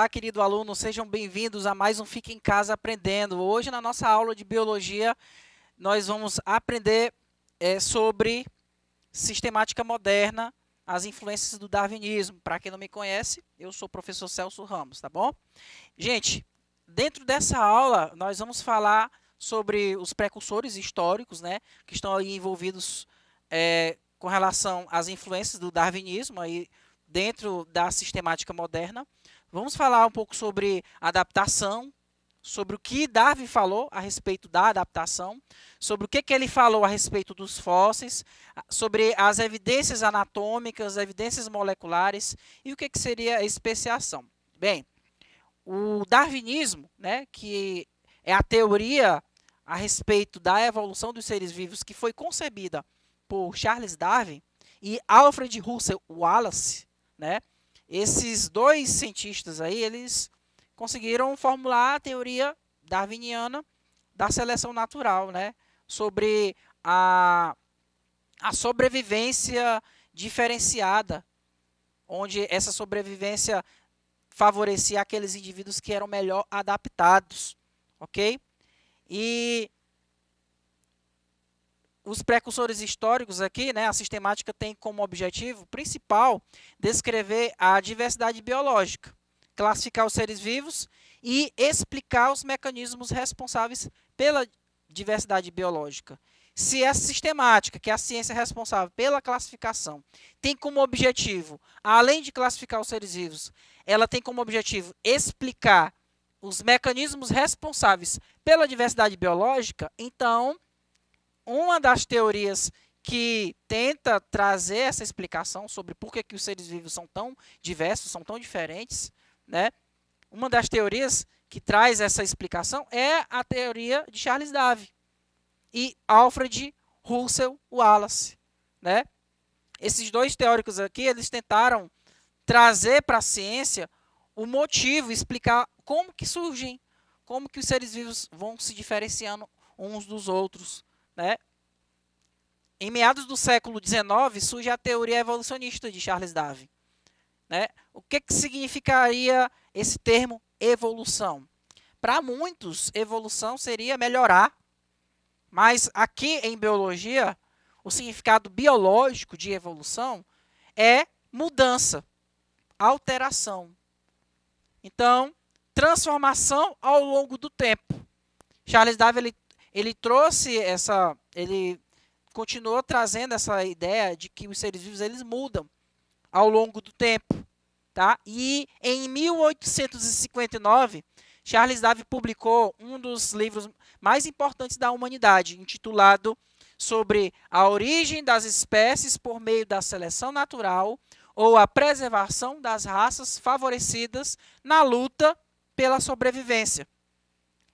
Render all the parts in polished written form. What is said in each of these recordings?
Olá, querido aluno, sejam bem-vindos a mais um Fique em Casa Aprendendo. Hoje, na nossa aula de Biologia, nós vamos aprender sobre sistemática moderna, as influências do darwinismo. Para quem não me conhece, eu sou o professor Celso Ramos, tá bom? Gente, dentro dessa aula, nós vamos falar sobre os precursores históricos, né, que estão aí envolvidos com relação às influências do darwinismo aí dentro da sistemática moderna. Vamos falar um pouco sobre adaptação, sobre o que Darwin falou a respeito da adaptação, sobre o que ele falou a respeito dos fósseis, sobre as evidências anatômicas, evidências moleculares e o que seria a especiação. Bem, o darwinismo, né, que é a teoria a respeito da evolução dos seres vivos que foi concebida por Charles Darwin e Alfred Russel Wallace, né? Esses dois cientistas aí, eles conseguiram formular a teoria darwiniana da seleção natural, né? Sobre a sobrevivência diferenciada, onde essa sobrevivência favorecia aqueles indivíduos que eram melhor adaptados, ok? E os precursores históricos aqui, né, a sistemática tem como objetivo principal descrever a diversidade biológica, classificar os seres vivos e explicar os mecanismos responsáveis pela diversidade biológica. Se essa sistemática, que é a ciência responsável pela classificação, tem como objetivo, além de classificar os seres vivos, ela tem como objetivo explicar os mecanismos responsáveis pela diversidade biológica, então uma das teorias que tenta trazer essa explicação sobre por que os seres vivos são tão diversos, são tão diferentes, né? Uma das teorias que traz essa explicação é a teoria de Charles Darwin e Alfred Russel Wallace, né? Esses dois teóricos aqui, eles tentaram trazer para a ciência o motivo, explicar como que surgem, como que os seres vivos vão se diferenciando uns dos outros, né? Em meados do século XIX, surge a teoria evolucionista de Charles Darwin, né? O que significaria esse termo evolução? Para muitos, evolução seria melhorar, mas aqui em biologia, o significado biológico de evolução é mudança, alteração. Então, transformação ao longo do tempo. Charles Darwin ele trouxe ele continuou trazendo essa ideia de que os seres vivos eles mudam ao longo do tempo, tá? E em 1859, Charles Darwin publicou um dos livros mais importantes da humanidade, intitulado Sobre a origem das espécies por meio da seleção natural ou a preservação das raças favorecidas na luta pela sobrevivência.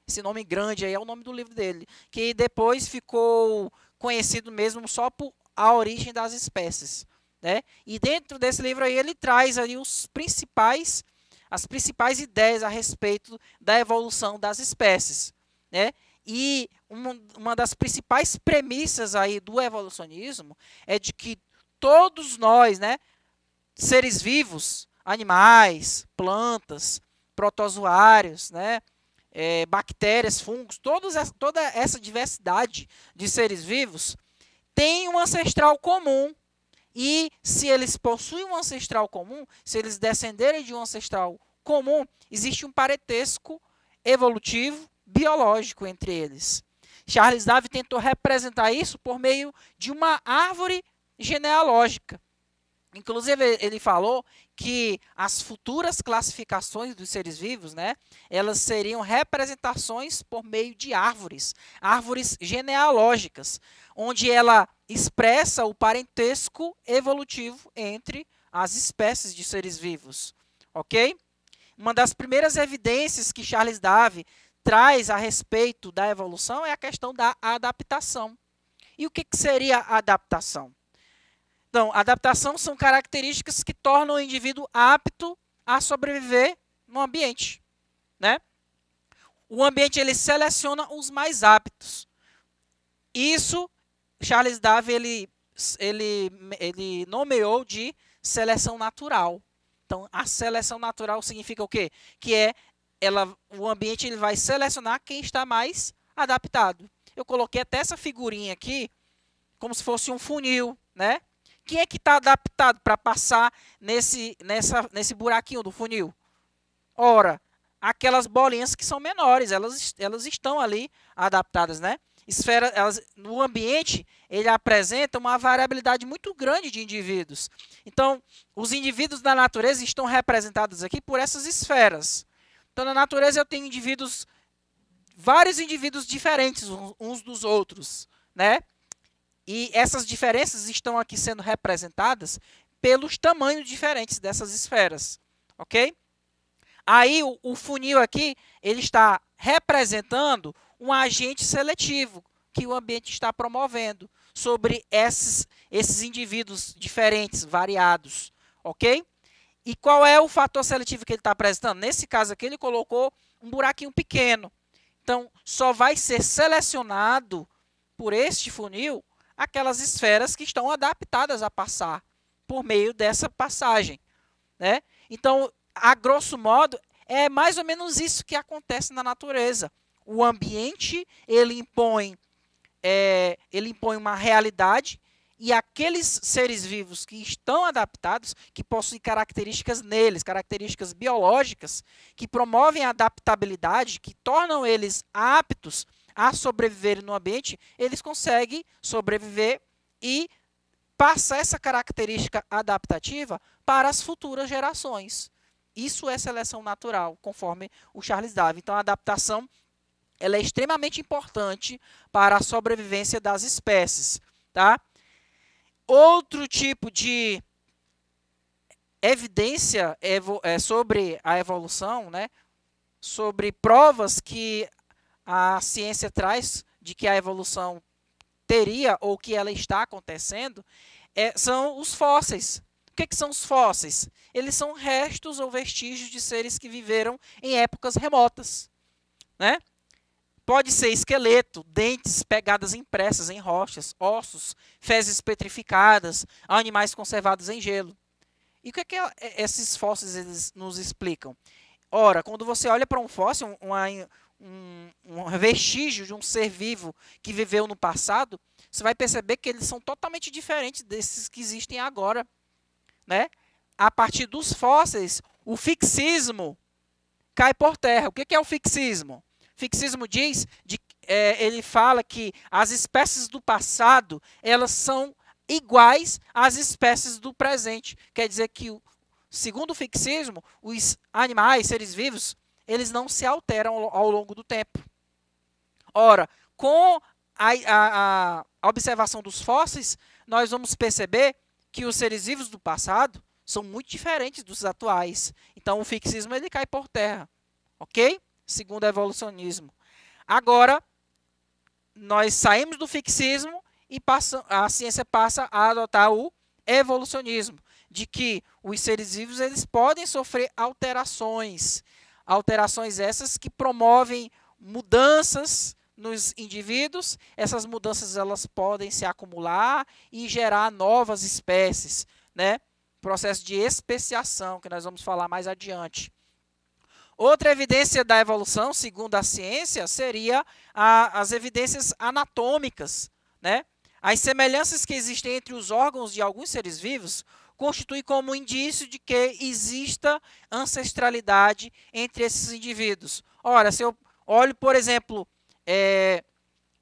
Esse nome grande aí é o nome do livro dele, que depois ficou conhecido mesmo só por A Origem das Espécies, né? E dentro desse livro aí ele traz aí as principais ideias a respeito da evolução das espécies, né? E uma das principais premissas aí do evolucionismo é de que todos nós, né, seres vivos, animais, plantas, protozoários, né, bactérias, fungos, toda essa diversidade de seres vivos tem um ancestral comum. E se eles possuem um ancestral comum, se eles descenderem de um ancestral comum, existe um parentesco evolutivo biológico entre eles. Charles Darwin tentou representar isso por meio de uma árvore genealógica. Inclusive, ele falou que as futuras classificações dos seres vivos, né, elas seriam representações por meio de árvores genealógicas, onde ela expressa o parentesco evolutivo entre as espécies de seres vivos, ok? Uma das primeiras evidências que Charles Darwin traz a respeito da evolução é a questão da adaptação. E o que seria a adaptação? Então, adaptação são características que tornam o indivíduo apto a sobreviver no ambiente, né? O ambiente ele seleciona os mais aptos. Isso Charles Darwin ele nomeou de seleção natural, Então, a seleção natural significa o quê? Que o ambiente ele vai selecionar quem está mais adaptado. Eu coloquei até essa figurinha aqui, como se fosse um funil, né? Quem é que está adaptado para passar nesse buraquinho do funil? Ora, aquelas bolinhas que são menores, elas estão ali adaptadas, né? No ambiente, ele apresenta uma variabilidade muito grande de indivíduos. Então, os indivíduos da natureza estão representados aqui por essas esferas. Então, na natureza eu tenho vários indivíduos diferentes uns dos outros, né? E essas diferenças estão aqui sendo representadas pelos tamanhos diferentes dessas esferas, ok? Aí o funil aqui, ele está representando um agente seletivo que o ambiente está promovendo sobre esses indivíduos diferentes, variados, ok? E qual é o fator seletivo que ele está apresentando? Nesse caso aqui, ele colocou um buraquinho pequeno. Então, só vai ser selecionado por este funil aquelas esferas que estão adaptadas a passar por meio dessa passagem, né? Então, a grosso modo, é mais ou menos isso que acontece na natureza. O ambiente, ele impõe uma realidade e aqueles seres vivos que estão adaptados, que possuem características neles, características biológicas, que promovem a adaptabilidade, que tornam eles aptos a sobreviver no ambiente, eles conseguem sobreviver e passar essa característica adaptativa para as futuras gerações. Isso é seleção natural, conforme o Charles Darwin. Então, a adaptação ela é extremamente importante para a sobrevivência das espécies, tá? Outro tipo de evidência sobre a evolução, né? Sobre provas que a ciência traz de que a evolução teria ou que ela está acontecendo, são os fósseis. O que são os fósseis? Eles são restos ou vestígios de seres que viveram em épocas remotas, né? Pode ser esqueleto, dentes, pegadas impressas em rochas, ossos, fezes petrificadas, animais conservados em gelo. E o que esses fósseis eles nos explicam? Ora, quando você olha para um fóssil, um vestígio de um ser vivo que viveu no passado, você vai perceber que eles são totalmente diferentes desses que existem agora, né? A partir dos fósseis, o fixismo cai por terra. O que é o fixismo? O fixismo ele fala que as espécies do passado elas são iguais às espécies do presente. Quer dizer que, segundo o fixismo, os animais, seres vivos, eles não se alteram ao longo do tempo. Ora, com a observação dos fósseis, nós vamos perceber que os seres vivos do passado são muito diferentes dos atuais. Então, o fixismo ele cai por terra, ok? Segundo o evolucionismo. Agora, nós saímos do fixismo e a ciência passa a adotar o evolucionismo, de que os seres vivos eles podem sofrer alterações essas que promovem mudanças nos indivíduos. Essas mudanças elas podem se acumular e gerar novas espécies, né? Processo de especiação, que nós vamos falar mais adiante. Outra evidência da evolução, segundo a ciência, seria as evidências anatômicas, né? As semelhanças que existem entre os órgãos de alguns seres vivos constitui como indício de que exista ancestralidade entre esses indivíduos. Ora, se eu olho, por exemplo,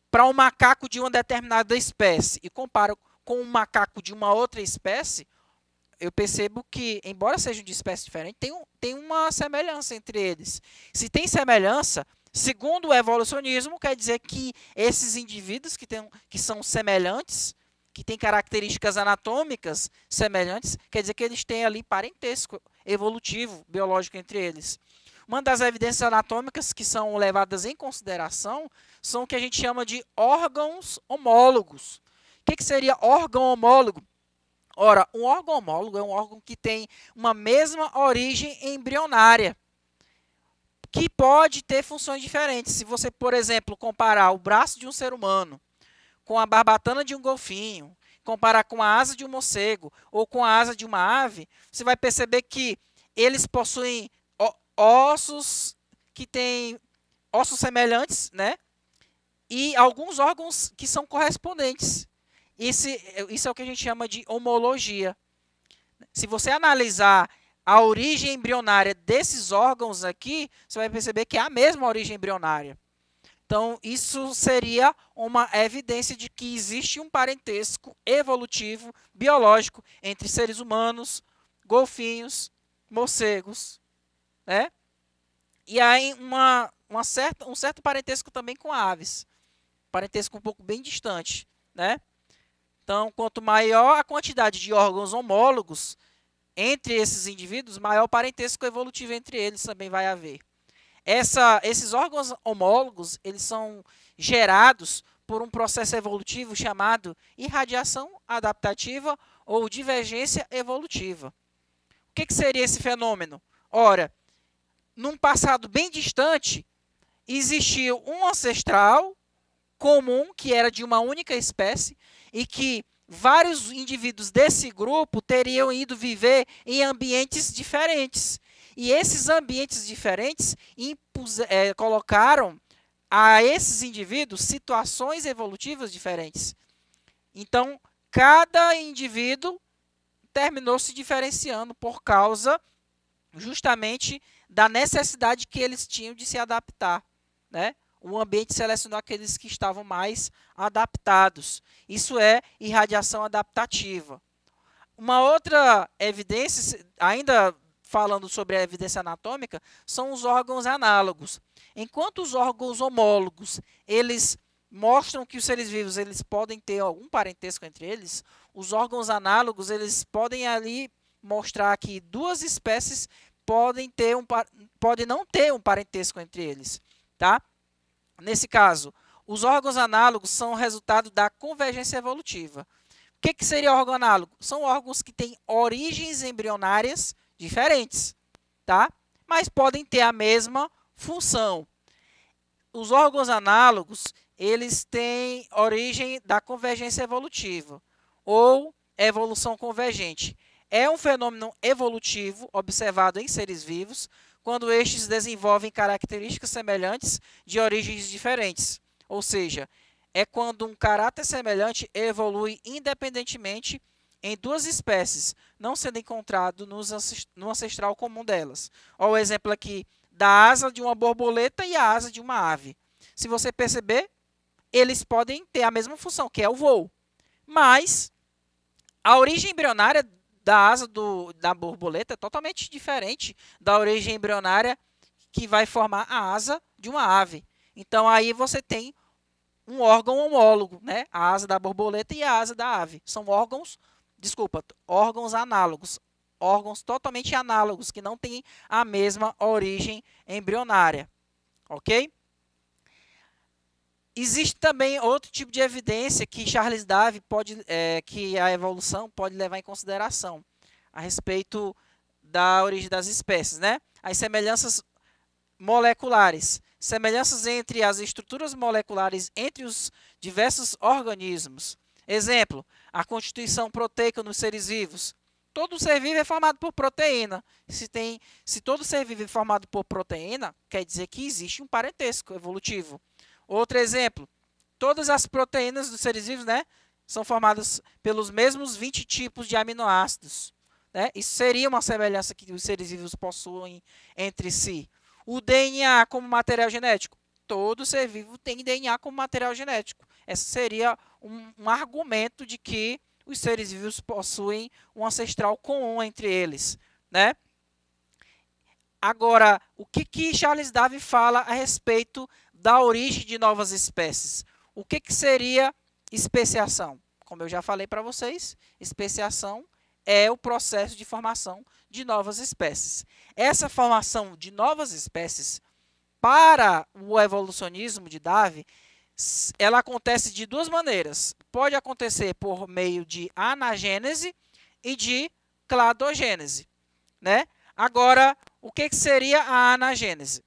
para um macaco de uma determinada espécie e comparo com um macaco de uma outra espécie, eu percebo que, embora sejam de espécies diferentes, tem uma semelhança entre eles. Se tem semelhança, segundo o evolucionismo, quer dizer que esses indivíduos que são semelhantes, que têm características anatômicas semelhantes, quer dizer que eles têm ali parentesco evolutivo, biológico entre eles. Uma das evidências anatômicas que são levadas em consideração são o que a gente chama de órgãos homólogos. O que seria órgão homólogo? Ora, um órgão homólogo é um órgão que tem uma mesma origem embrionária, que pode ter funções diferentes. Se você, por exemplo, comparar o braço de um ser humano com a barbatana de um golfinho, comparar com a asa de um morcego ou com a asa de uma ave, você vai perceber que eles possuem ossos que têm ossos semelhantes, né? E alguns órgãos que são correspondentes. Isso é o que a gente chama de homologia. Se você analisar a origem embrionária desses órgãos aqui, você vai perceber que é a mesma origem embrionária. Então, isso seria uma evidência de que existe um parentesco evolutivo, biológico, entre seres humanos, golfinhos, morcegos, né? E aí um certo parentesco também com aves. Parentesco um pouco bem distante, né? Então, quanto maior a quantidade de órgãos homólogos entre esses indivíduos, maior parentesco evolutivo entre eles também vai haver. Esses órgãos homólogos, eles são gerados por um processo evolutivo chamado irradiação adaptativa ou divergência evolutiva. O que seria esse fenômeno? Ora, num passado bem distante, existiu um ancestral comum que era de uma única espécie e que vários indivíduos desse grupo teriam ido viver em ambientes diferentes. E esses ambientes diferentes colocaram a esses indivíduos situações evolutivas diferentes. Então, cada indivíduo terminou se diferenciando por causa justamente da necessidade que eles tinham de se adaptar, né? O ambiente selecionou aqueles que estavam mais adaptados. Isso é irradiação adaptativa. Uma outra evidência, ainda falando sobre a evidência anatômica, são os órgãos análogos. Enquanto os órgãos homólogos, eles mostram que os seres vivos eles podem ter algum parentesco entre eles, os órgãos análogos eles podem ali mostrar que duas espécies podem não ter um parentesco entre eles, tá? Nesse caso, os órgãos análogos são resultado da convergência evolutiva. O que seria órgão análogo? São órgãos que têm origens embrionárias diferentes, tá? Mas podem ter a mesma função. Os órgãos análogos, eles têm origem da convergência evolutiva ou evolução convergente. É um fenômeno evolutivo observado em seres vivos, quando estes desenvolvem características semelhantes de origens diferentes. Ou seja, é quando um caráter semelhante evolui independentemente em duas espécies, não sendo encontrado no ancestral comum delas. Olha o exemplo aqui da asa de uma borboleta e a asa de uma ave. Se você perceber, eles podem ter a mesma função, que é o voo. Mas a origem embrionária da asa da borboleta é totalmente diferente da origem embrionária que vai formar a asa de uma ave. Então, aí você tem um órgão homólogo, né? A asa da borboleta e a asa da ave. São órgãos análogos. Órgãos totalmente análogos, que não têm a mesma origem embrionária. Ok? Existe também outro tipo de evidência que Charles Darwin que a evolução pode levar em consideração a respeito da origem das espécies, né? As semelhanças moleculares, semelhanças entre as estruturas moleculares entre os diversos organismos. Exemplo, a constituição proteica nos seres vivos. Todo ser vivo é formado por proteína. Se todo ser vivo é formado por proteína, quer dizer que existe um parentesco evolutivo. Outro exemplo, todas as proteínas dos seres vivos, né, são formadas pelos mesmos 20 tipos de aminoácidos. Né? Isso seria uma semelhança que os seres vivos possuem entre si. O DNA como material genético. Todo ser vivo tem DNA como material genético. Esse seria um argumento de que os seres vivos possuem um ancestral comum entre eles. Né? Agora, o que Charles Darwin fala a respeito da origem de novas espécies? O que seria especiação? Como eu já falei para vocês, especiação é o processo de formação de novas espécies. Essa formação de novas espécies, para o evolucionismo de Darwin, ela acontece de duas maneiras. Pode acontecer por meio de anagênese e de cladogênese. Né? Agora, o que seria a anagênese?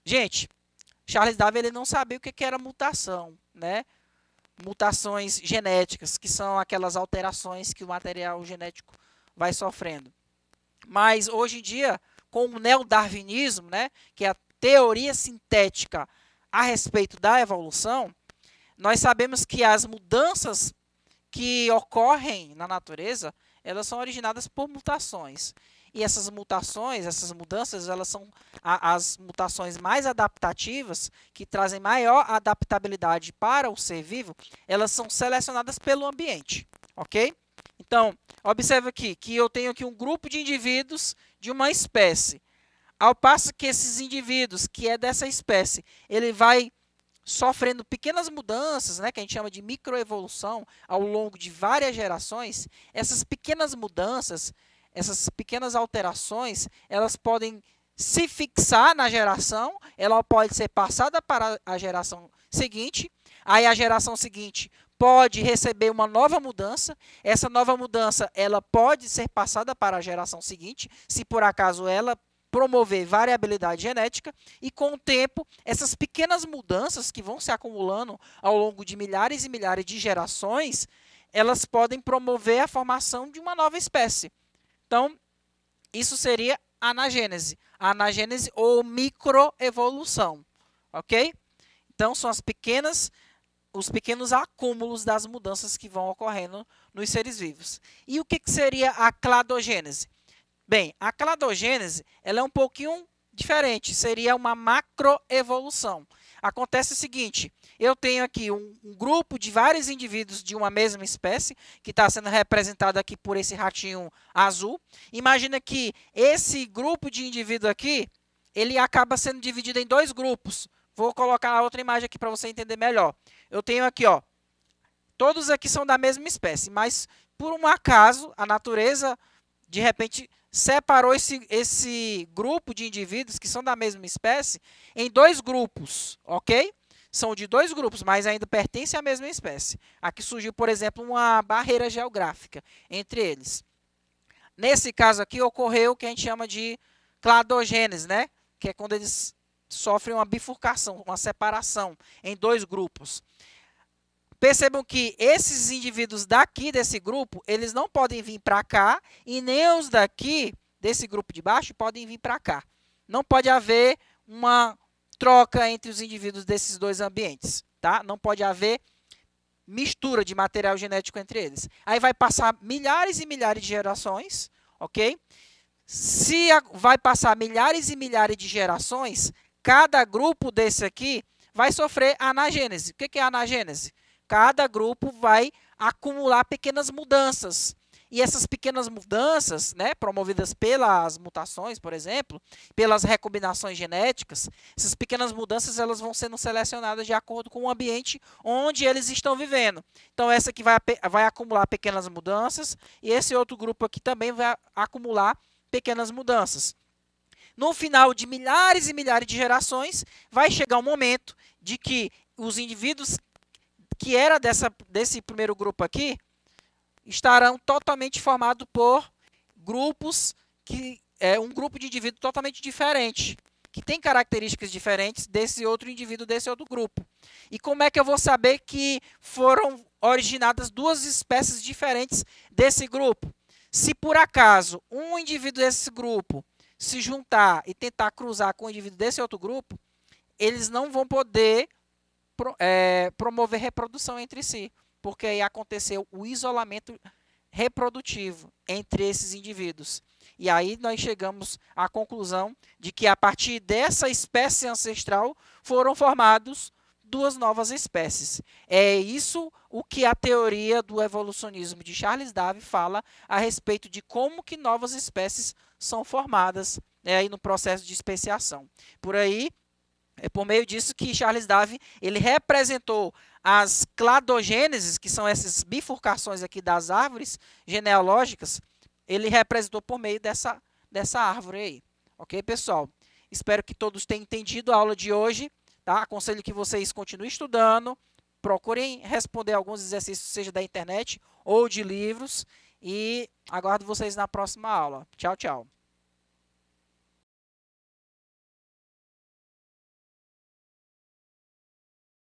Gente, Charles Darwin ele não sabia o que era mutação, né? Mutações genéticas, que são aquelas alterações que o material genético vai sofrendo. Mas hoje em dia, com o neodarwinismo, né, que é a teoria sintética a respeito da evolução, nós sabemos que as mudanças que ocorrem na natureza, elas são originadas por mutações. E essas mutações, essas mudanças, elas são as mutações mais adaptativas, que trazem maior adaptabilidade para o ser vivo, elas são selecionadas pelo ambiente, ok? Então, observe aqui que eu tenho aqui um grupo de indivíduos de uma espécie. Ao passo que esses indivíduos, que é dessa espécie, ele vai sofrendo pequenas mudanças, né, que a gente chama de microevolução, ao longo de várias gerações. Essas pequenas mudanças, essas pequenas alterações, elas podem se fixar na geração, ela pode ser passada para a geração seguinte, aí a geração seguinte pode receber uma nova mudança, essa nova mudança ela pode ser passada para a geração seguinte, se por acaso ela promover variabilidade genética, e com o tempo, essas pequenas mudanças que vão se acumulando ao longo de milhares e milhares de gerações, elas podem promover a formação de uma nova espécie. Então, isso seria anagênese. A anagênese ou microevolução, ok? Então, são os pequenos acúmulos das mudanças que vão ocorrendo nos seres vivos. E o que seria a cladogênese? Bem, a cladogênese ela é um pouquinho diferente, seria uma macroevolução. Acontece o seguinte, eu tenho aqui um grupo de vários indivíduos de uma mesma espécie, que está sendo representado aqui por esse ratinho azul. Imagina que esse grupo de indivíduos aqui, ele acaba sendo dividido em dois grupos. Vou colocar a outra imagem aqui para você entender melhor. Eu tenho aqui, ó, todos aqui são da mesma espécie, mas por um acaso, a natureza, de repente, separou esse grupo de indivíduos que são da mesma espécie em dois grupos, ok? São de dois grupos, mas ainda pertencem à mesma espécie. Aqui surgiu, por exemplo, uma barreira geográfica entre eles. Nesse caso aqui, ocorreu o que a gente chama de cladogênese, né? Que é quando eles sofrem uma bifurcação, uma separação em dois grupos. Percebam que esses indivíduos daqui desse grupo, eles não podem vir para cá e nem os daqui desse grupo de baixo podem vir para cá. Não pode haver uma troca entre os indivíduos desses dois ambientes, tá? Não pode haver mistura de material genético entre eles. Aí vai passar milhares e milhares de gerações, ok? Se vai passar milhares e milhares de gerações, cada grupo desse aqui vai sofrer anagênese. O que é anagênese? Cada grupo vai acumular pequenas mudanças. E essas pequenas mudanças, né, promovidas pelas mutações, por exemplo, pelas recombinações genéticas, essas pequenas mudanças elas vão sendo selecionadas de acordo com o ambiente onde eles estão vivendo. Então, essa aqui vai acumular pequenas mudanças e esse outro grupo aqui também vai acumular pequenas mudanças. No final de milhares e milhares de gerações, vai chegar um momento de que os indivíduos que era desse primeiro grupo aqui, estarão totalmente formados por grupos que é um grupo de indivíduos totalmente diferente, que tem características diferentes desse outro indivíduo, desse outro grupo. E como é que eu vou saber que foram originadas duas espécies diferentes desse grupo? Se por acaso um indivíduo desse grupo se juntar e tentar cruzar com o indivíduo desse outro grupo, eles não vão poder promover reprodução entre si, porque aí aconteceu o isolamento reprodutivo entre esses indivíduos. E aí nós chegamos à conclusão de que a partir dessa espécie ancestral foram formados duas novas espécies. É isso o que a teoria do evolucionismo de Charles Darwin fala a respeito de como que novas espécies são formadas aí no processo de especiação. Por aí, é por meio disso que Charles Darwin ele representou as cladogêneses, que são essas bifurcações aqui das árvores genealógicas, ele representou por meio dessa árvore aí. Ok, pessoal? Espero que todos tenham entendido a aula de hoje. Tá? Aconselho que vocês continuem estudando, procurem responder alguns exercícios, seja da internet ou de livros, e aguardo vocês na próxima aula. Tchau, tchau.